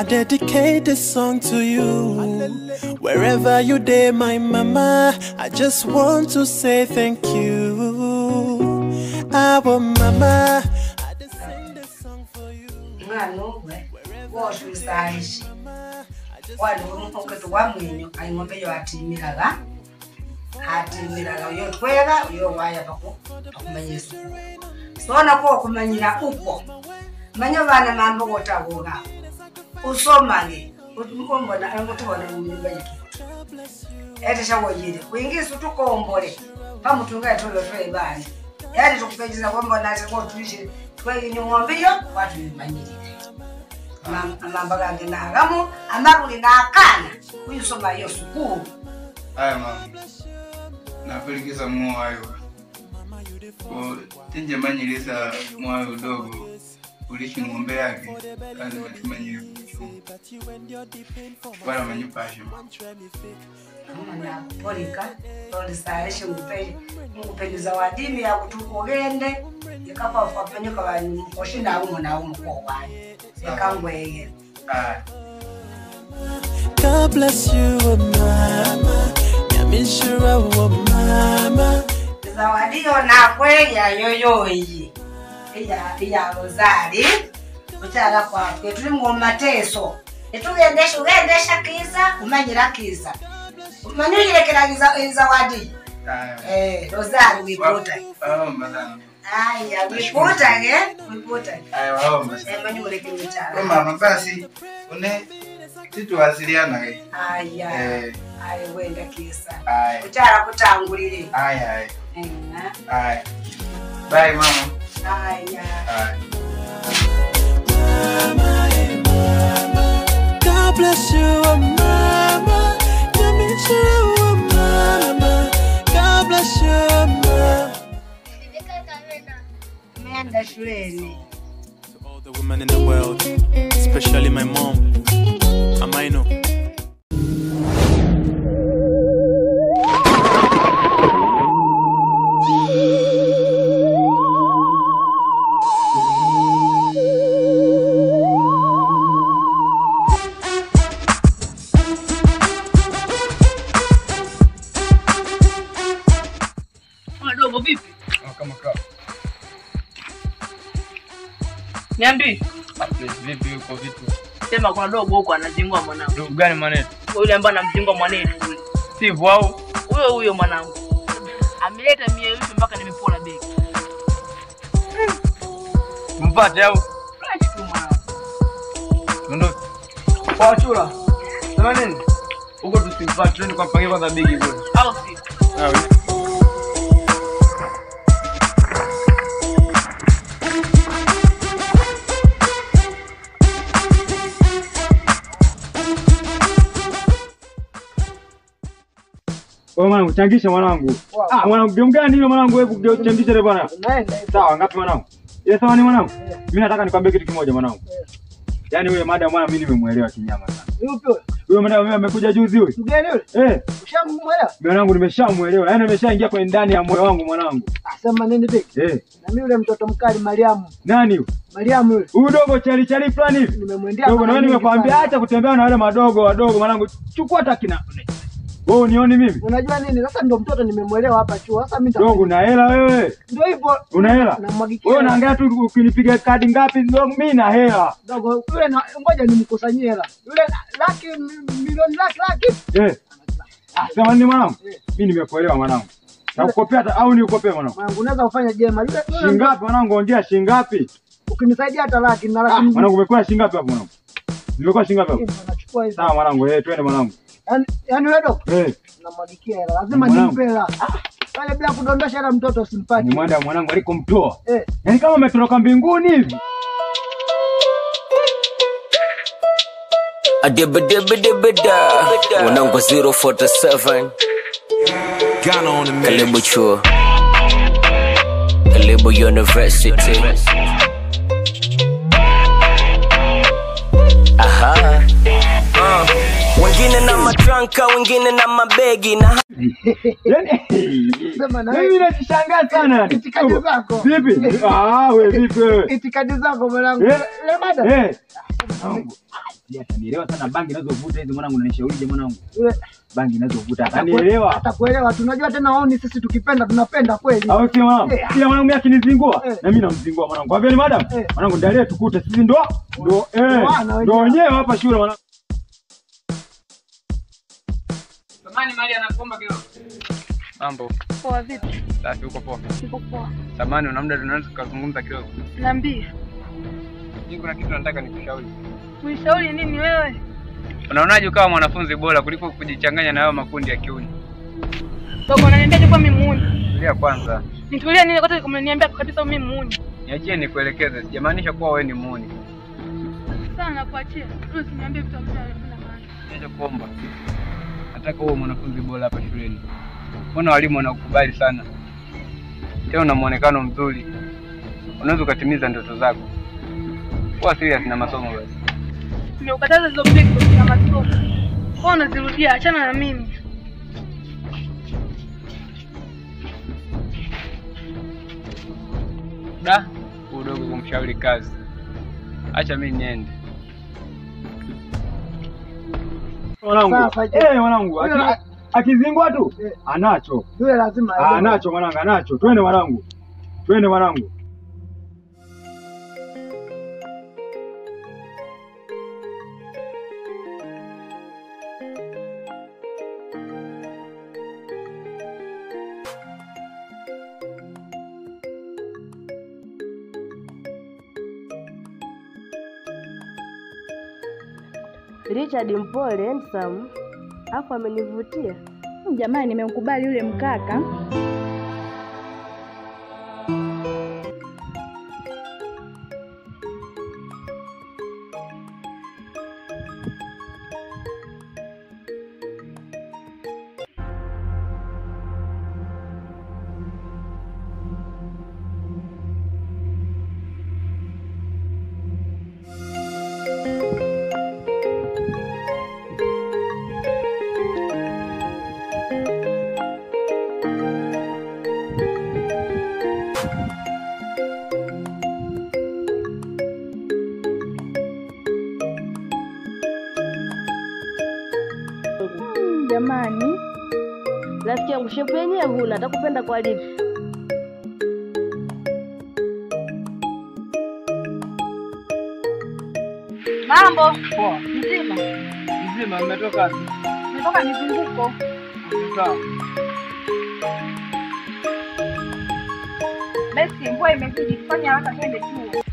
I dedicate this song to you. Wherever you day, my mama, I just want to say thank you. Our mama, I just sing this song for you. What we say? What do you want to one million? I want you at Miraga. At Miraga, your twelve, your wire of Mayes. So, on a walk, Manila Upo. Manavana Mambo Watagoga. Uso money. Utumbo na mtu mbele. Eti shawo yidi. Wingi su tuko ombole. Pamu tunga tolo twe bali. Yali tukupejeza kwamba naze kwa tuishi kwa nyumwambio watu manyiri. Mamba gange na gamu amaruli na akana. Uyu soma yo sukuru. Aya mama. Napelekeza mwayo. Tinje manyirisa mwayo dogo. Ulishi ngombe yake kazi matumanyiri wala manyupasho mwana polika polisaisha ngupendeza wadini ya kutukogende ikapa kwapanyuka banyu koshinda umo na umo kwa wani sekangweye. God bless you, mama. Yamishura, mama. Zawadio na kweya yoyoyi. Iya Rosari. Uchara kwa tuli mu mateso. Etugendesha kiza, umanyira kiza. Umanyire kiragiza zawadi. Rosari wipota. Madam. Aya, wipota ge? Wipota. Aya, madam. Manyure kimchara. Mama basi une situwasiliana ge. Aya. Aya wenda kisa. Aya. Uchara kutangulire. Aya. Aya. Bye mama. Aya. Mama, mama. God bless you, mama. Yamishura, mama. God bless you, mama. Menda shuleni. To all the women in the world, especially my mom, Amaino. Niambi. Vipi uko vitu? Sema kuna dogo huko anazingua mwanangu. Dogo gani mwanetu? Yule ambaye anamzingua mwanetu yule. Steve au? Huyo mwanangu. Ameleta 100 mpaka nimepola begi. Mpate au? Fresh tu mwanangu. Ndio. Kwa chura. Sema nini? Uko tusimpate twende kwa pangia kwanza begi bwana. Au si? Mwanangu changisha mwanangu. Mwanangu game gani hiyo mwanangu, hebu changisha ile bwana. Sawa, ngapi mwanangu? Ile sawa ni mwanangu. Mimi nataka nikwambie kitu kimoja mwanangu. Yaani huyo madam mwana mimi nimemuelewa kinyama sana. Yupi huyo? Huyo madam mimi amekuja juzi huyo. Mgeni yule? Ushamuelewa? Mwanangu nimeshamuelewa. Yaani ameshaingia kwenye ndani ya moyo wangu mwanangu. Sema nini beki? Na mimi yule mtoto mkali Mariamu. Nani huyo? Mariamu yule. Huyu dogo chali fulani hivi. Nimemwendea. Dogo na wewe nimekwambia acha kutembea na wale wadogo mwanangu. Chukua hata kina. Wewe unioni mimi? Unajua nini? Sasa ndio mtoto nimemuelewa hapa chuo. Sasa mimi dogo una hela wewe. Ndio hivyo. Una hela? Wewe unaangalia tu ukinipiga kadi ngapi ndio mimi na hela. Dogo yule ngoja nimkusanyie hela. Yule laki milioni laki. Sema nini mwanangu? Mimi nimekuelewa mwanangu. Nakukopea hata au nikukopea mwanangu? Mwanangu unaweza kufanya jema. Yule shingapi mwanangu, ongea shingapi? Ukinisaidia hata laki na laki. Mwanangu umekuwa shingapi hapo mwanangu? Nimekuwa shingapi hapo? Nachukua hizo. Sawa mwanangu, twende mwanangu. Yaani wewe dogo? Namwagikia hela. Lazima nimpe hela. Pale bila kudondosha hela mtoto usimpate. Ni mwanda mwanangu alikomtoa. Yaani kama umetoroka mbinguni hivi. Adibadibadibada Mwanangu 047 Karibu chuo Karibu University Aha wengine na matranka, wengine na mabegi na Sema na mimi najishangaa sana. Itikadi zako. Vipi? Wewe vipi wewe? Itikadi zako mwanangu. Le madam. Mwanangu. Atanielewa sana bangi inazovuta hizi mwanangu, unanishaurije mwanangu? Bangi inazovuta atanielewa. Atakuelewa. Tunajua tena waoni sisi tukipenda tunapenda kweli. Au sio mwanangu? Kila mwanangu akinizingua na mimi namzingua mwanangu. Kwa hivyo ni madam, mwanangu ndalie tukute sisi ndo wenyewe hapa shule mwanangu. Samani mali anakuomba kidogo. Mambo. Poa vipi? Safi uko poa. Niko poa. Samani una muda tunaweza kuzungumza kidogo. Niambie. Mimi kuna kitu nataka nikushauri. Unishauri nini wewe? Unaonaje ukawa mwanafunzi bora kuliko kujichanganya na hayo makundi ya kiuni? Dogo unaniambiaje kwa mimi muuni? Tulia kwanza. Nitulia nini wakati umeniambia kabisa mimi muuni? Niachie nikuelekeze. Sijamaanisha kuwa wewe ni muuni. Sana kuachia. Usiniambie vitu ambavyo havina maana. Niache kuomba. Nataka uwe mwanafunzi bora hapa shuleni. Mbona walimu wanakukubali sana? Tena una muonekano mzuri. Unaweza ukatimiza ndoto zako. Kuwa serious na masomo basi. Nimekataza hizo pigo za masomo. Kwa unazirudia, achana na mimi. Da, udogo kumshauri kazi. Acha mimi niende. Mwanangu. Mwanangu. Akizingua tu anacho. Yule lazima anacho mwanangu, anacho. Twende mwanangu. Twende mwanangu. Richard mpole handsome. Hapo amenivutia. Jamani nimemkubali yule mkaka. Jamani, rafiki yangu shepu yenyewe huna, atakupenda kwa lipi? Mambo. Poa. Mzima. Mzima umetoka wapi? Nimetoka mizunguko. Sawa. Basi mvua imezidi, tufanye haraka twende chuo.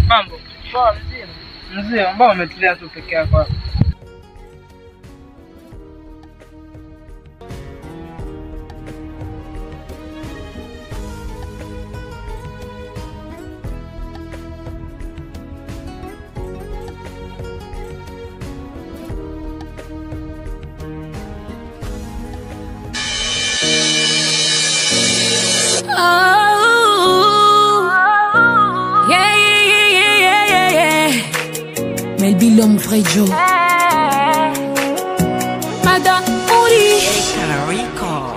Mambo. Poa mzima. Mzee, ambao umetulia tu peke yako hapa. Melby l'homme vrai Joe. Madame Uri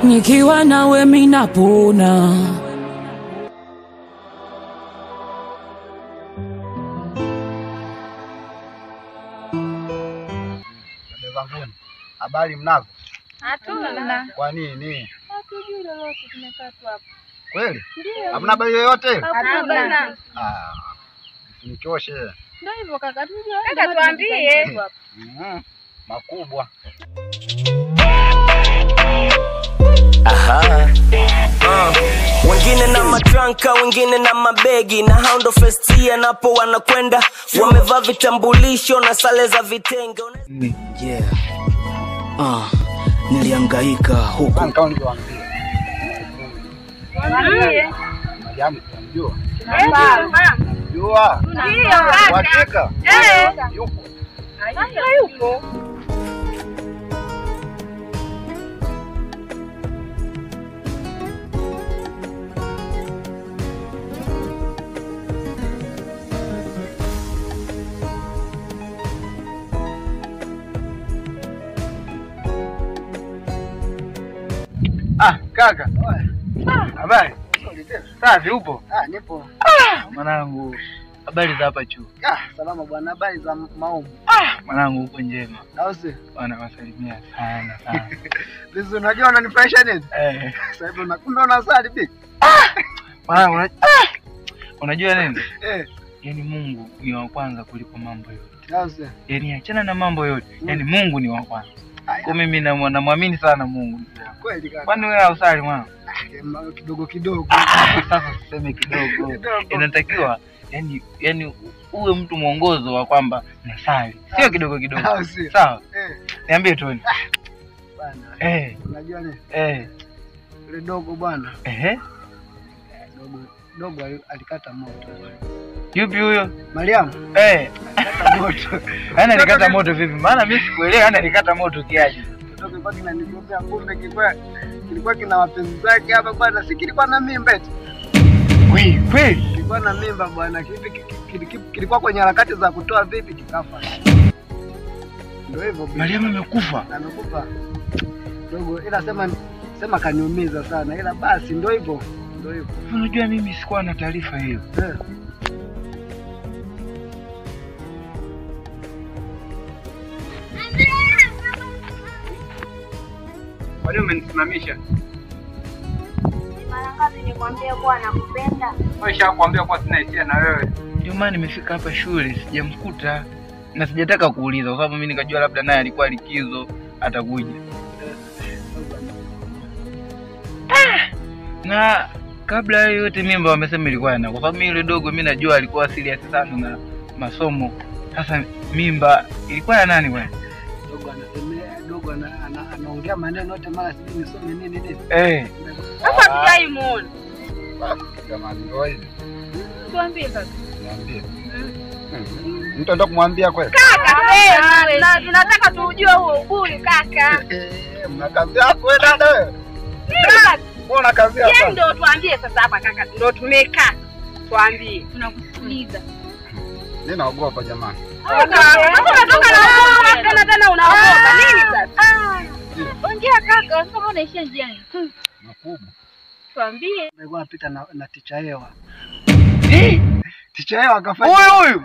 nikiwa nawe minapona. Habari mnazo? Hatuna. Kwa nini? Hatujui lolote, tumekaa tu hapa. Kweli? Ndio. Hamna habari yoyote? Hatuna. Nichoshe. Ndio hivyo kaka, tujue. Kaka tuambie. Makubwa. Aha. Wengine na matranka, wengine na mabegi na hao ndo festia napo wanakwenda wamevaa vitambulisho na sare za vitenge. Nilihangaika huku Mariamu tunamjua. Jua. Ndio kaka. Yupo. Yupo. Kaka. Habari? Safi upo? Nipo. Mwanangu, habari za hapa chuo? Salama bwana, habari za maombi? Mwanangu uko njema. Ausi. Bwana wasalimia sana. Bizu unajua unanifurahisha nini? Sasa hivi kumbe unasali bi. Mwanangu unajua nini? Yaani Mungu ni wa kwanza kuliko mambo yote. Ausi. Yaani achana na mambo yote. Yaani Mungu ni wa kwanza. Kwa mimi namwamini sana Mungu. Kweli kaka. Kwani wewe hausali mwana? Kidogo. Sasa useme kidogo. Inatakiwa yani uwe mtu mwongozo wa kwamba nasali. Sio kidogo. Sawa? Niambie tu. Bwana. Unajua nini? Yule dogo bwana. Dogo alikata moto. Yupi huyo? Mariamu. Alikata moto. Ana alikata moto vipi? Maana mimi sikuelewa ana alikata moto kiaje. Dogo baki ananiambia kumbe kilikuwa kina wapenzi zake hapa bwana, si kilikuwa na mimba eti. Kweli? Kilikuwa na mimba bwana, kilikuwa kwenye harakati za kutoa vipi kikafa. Ndio hivyo. Mariamu amekufa. Amekufa. Dogo ila sema kaniumiza sana, ila basi ndio hivyo. Unajua mimi sikuwa na taarifa hiyo. Wale umenisimamisha. Mara ngapi nikwambia kwa nakupenda? Nimeshakwambia kwa sina hisia na wewe. Ndio maana nimefika hapa shule sijamkuta na sijataka kuuliza kwa sababu mimi nikajua labda naye alikuwa likizo atakuja. Na kabla ya yote mimba wamesema ilikuwa na kwa sababu mimi yule dogo mimi najua alikuwa serious sana na masomo. Sasa mimba ilikuwa ya nani bwana? Dogo anaongea maneno yote mara sisi nisome nini. Sasa tujaimuona. Jamani ndio hivi. Tuambie sasa. Niambie. Mtu anataka kumwambia kweli? Kaka, tunataka tujue huo uburi kaka. Mna kazi yako wewe dada wewe. Mbona kazi yako? Yeye ndio tuambie sasa hapa kaka. Ndio tumekaa. Tuambie. Tunakusikiliza. Mimi naogopa jamani. Unatoka na tena unaogopa nini sasa? Ongea kaka, kama unaishia njiani. Makubwa. Tuambie. Nilikuwa napita na ticha Hewa. Ticha Hewa akafanya. Huyu.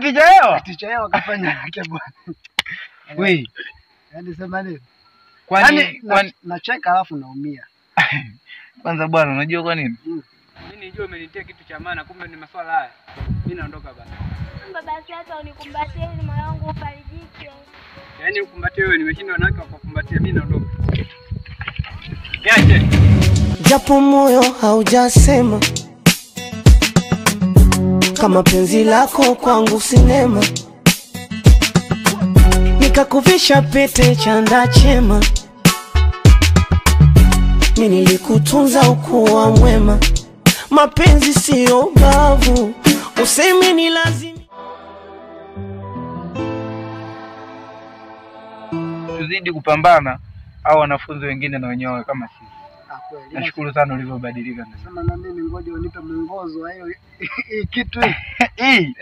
Ticha Hewa. Ticha Hewa akafanya yake bwana. Wewe. Yaani sema nini? Kwani nacheka alafu naumia. Kwanza bwana unajua kwa nini? Mimi nijua umenitia kitu cha maana kumbe ni maswala haya. Mimi naondoka basi. Basi hata unikumbatie ili moyo wangu ufarijike. Yaani ukumbatie wewe nimeshinda wanawake wakakumbatia mimi naondoka. Yache. Japo moyo haujasema kama penzi lako kwangu sinema, nikakuvisha pete chanda chema, mimi nilikutunza ukuwa mwema. Mapenzi sio ubavu, useme ni lazima. Tuzidi kupambana au wanafunzi wengine na wenyewe kama sisi. Nashukuru sana ulivyobadilika. Sema na mimi ngoja unipe mwongozo wa hiyo kitu hii.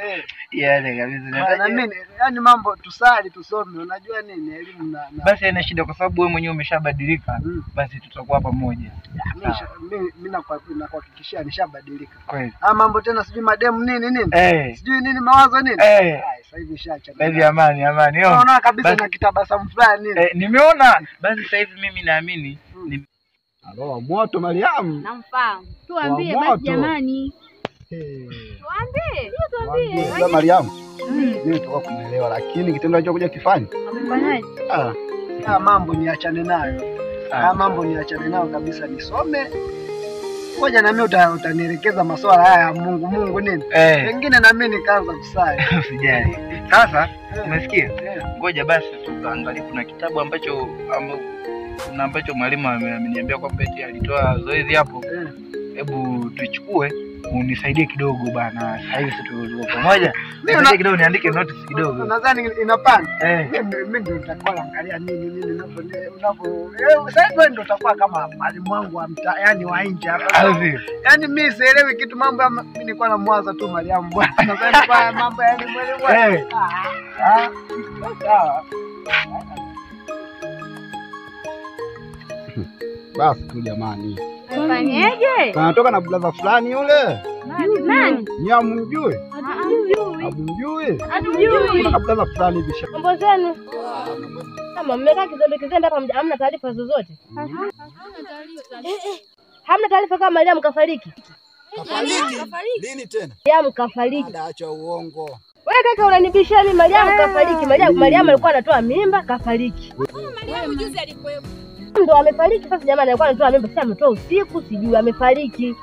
Yale kabisa. Na mimi yani mambo tusali tusome unajua nini elimu na basi haina shida kwa sababu wewe mwenyewe umeshabadilika. Basi tutakuwa pamoja. Mimi nakuhakikishia nishabadilika. Kweli. Mambo tena sijui mademu nini. Sijui nini mawazo nini. Sasa hivi shaacha. Baby amani. Unaona kabisa na kitabasamu fulani nini. Nimeona. Basi sasa hivi mimi naamini Alo moto Mariamu. Namfahamu. Tuambie basi jamani. Tuambie. Ndio Mariamu. Mimi nitoka kumuelewa lakini kitendo hicho kuja kifanye. Amefanyaje? Mambo niachane nayo. Mambo niachane nayo kabisa nisome. Ngoja na mimi utanielekeza masuala haya ya Mungu nini. Pengine na mimi nikaanza kusali. Usijali. Sasa umesikia? Ngoja basi tukaangalie kuna kitabu ambacho kuna ambacho mwalimu ameniambia kwamba eti alitoa zoezi hapo. Hebu tuchukue unisaidie kidogo bana. Sasa hivi tuko pamoja. Nisaidie kidogo niandike notice kidogo. Nadhani inapanda. Mimi ndio nitakuwa naangalia nini unapo. Sasa hivi ndio utakuwa kama mwalimu wangu wa mtaa, yani wa nje hapa. Yani mimi sielewi kitu mambo mimi nilikuwa namwaza tu Mariamu bwana. Nadhani kwa mambo ya mwalimu wangu. Sawa. Basi tu jamani. Fanyeje? Kanatoka na brother fulani yule. Nani? Nyamjui? Hatujui. Kuna brother fulani hivi. Mambo zenu? Kama mmekaa kizembe hapa hamna taarifa zozote? Hamna taarifa kama Mariam kafariki? Lini tena? Mariam kafariki. Acha uongo. Wewe kaka unanibishia mimi Mariam kafariki. Mariam alikuwa anatoa mimba kafariki. Wewe mjuzi alikuwepo. Ndo amefariki sasa jamani, alikuwa anatoa mimba sasa ametoa usiku sijui amefariki.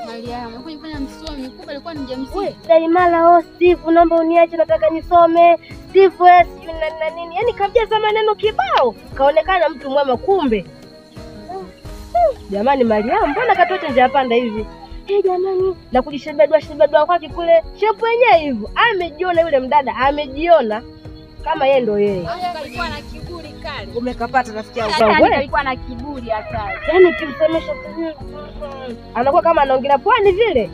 Mariam, unakuja kufanya msomi, kumbe alikuwa ni mjamzito. Wewe, Daimala Steve, naomba uniache nataka nisome. Steve wewe sijui na nini. Yaani kajaza maneno kibao. Kaonekana mtu mwema kumbe. Jamani Mariam, mbona katote nje hapanda hivi? Jamani, na kujishebedwa kwake kule. Shepu yenyewe hivyo. Amejiona yule mdada, amejiona kama yeye ndo yeye. Alikuwa na kiburi kali. Umekapata nasikia wewe. Alikuwa na kiburi hatari. Yaani kimsemesha anakuwa kama anaongelea pwani vile.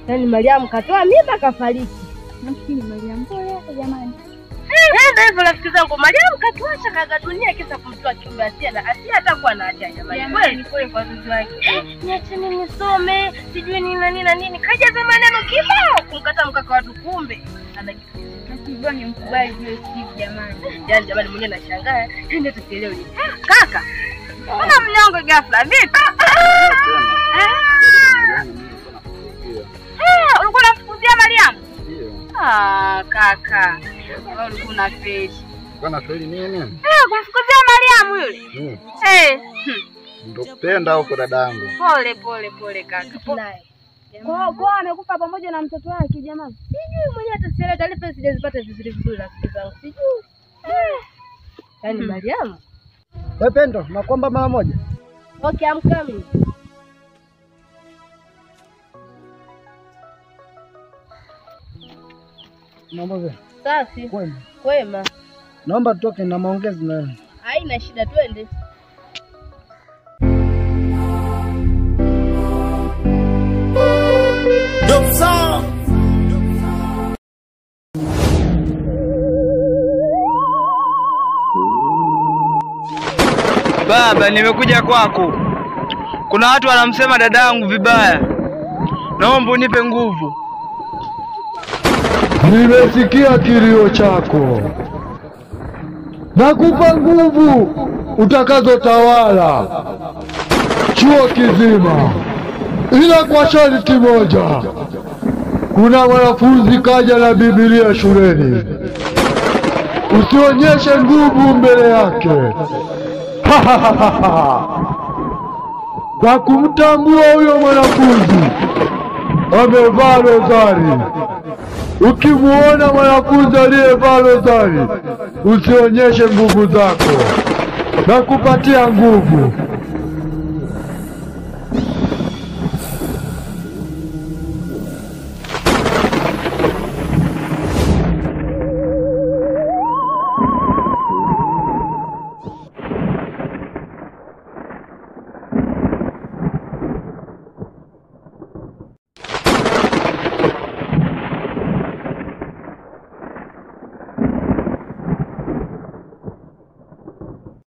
Yaani Mariam katoa mimba kafariki. Nafikiri Mariam pole jamani. Ndio hivyo rafiki zangu, Mariam katuacha kaga dunia kisa kumtoa kiumbe Asia hatakuwa na haja jamani. Kweli kweli kwa wazazi wake. Niache mimi nisome, sijui nini na nini. Kajaza maneno kibao kumkata mkaka watu kumbe. Nasijua ni mkubali yule Steve jamani. Yaani jamani mwenyewe nashangaa. Ndio tukielewe. Kaka. Mbona mnyongo ghafla vipi? Ulikuwa unafukuzia Mariam? Ndio. Kaka. Wewe ulikuwa unafeli. Bwana kweli nini? Kumfukuzia Mariam yule. Ndio kupenda huko dadangu. Pole kaka. Naye. Kwa amekufa pamoja na mtoto wake jamani. Sijui mwenyewe hata sielewi taarifa sijazipata vizuri rafiki zangu. Sijui. Yaani Mariam. Wewe Pendo, nakuomba mara moja. Okay, I'm coming. Mambo vipi? Safi. Kwema. Naomba tutoke na maongezi na wewe. Haina shida twende. Baba, nimekuja kwako. Kuna watu wanamsema dadangu vibaya. Naomba unipe nguvu. Nimesikia kilio chako. Nakupa nguvu utakazotawala chuo kizima. Ila kwa sharti moja. Kuna mwanafunzi kaja na Biblia shuleni. Usionyeshe nguvu mbele yake. Kwa kumtambua huyo mwanafunzi amevaa rozari. Ukimuona mwanafunzi aliyevaa rozari, usionyeshe nguvu zako. Na kupatia nguvu.